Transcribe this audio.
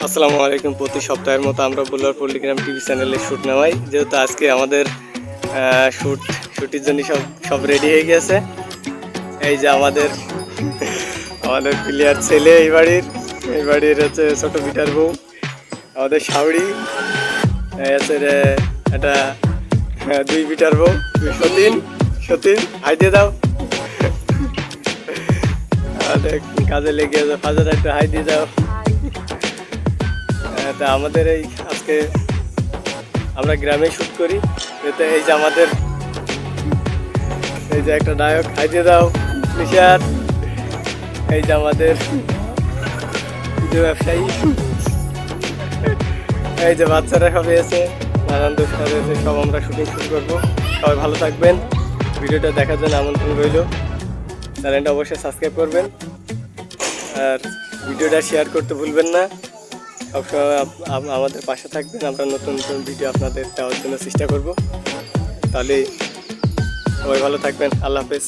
আসসালামু আলাইকুম। প্রতি সপ্তাহের মতো আমরা বুলার পল্লিগ্রাম টিভি চ্যানেলে শ্যুট নেওয়াই, যেহেতু আজকে আমাদের শুটের জন্য সব রেডি হয়ে গেছে। এই যে আমাদের প্লেয়ার ছেলে, এই বাড়ির হচ্ছে ছোট বিটার বউ, আমাদের শাওড়ি আছে রে, এটা 2 বিটার বউ সতীন। হাই দিয়ে দাও। আমাদের কাজে লেগে আছে, ফাজার একটা হাই দিয়ে দাও। তা আমাদের আজকে আমরা গ্রামে শ্যুট করি, এতে এই যে আমাদের এই যে একটা নায়ক, হাই দিয়ে দাও নিশার। এই যে আমাদের ভিডিও ব্যবসায়ী, এই যে বাচ্চারা সবাই আছে, নানান দোষরা রয়েছে, সব আমরা শুটিং শুরু করবো। সবাই ভালো থাকবেন, ভিডিওটা দেখার জন্য আমন্ত্রণ রইল। চ্যানেলটা অবশ্যই সাবস্ক্রাইব করবেন আর ভিডিওটা শেয়ার করতে ভুলবেন না। সবসময় আমাদের পাশে থাকবেন, আমরা নতুন নতুন ভিডিও আপনাদের দেওয়ার জন্য চেষ্টা করব। তাহলে সবাই ভালো থাকবেন, আল্লাহ হাফেজ।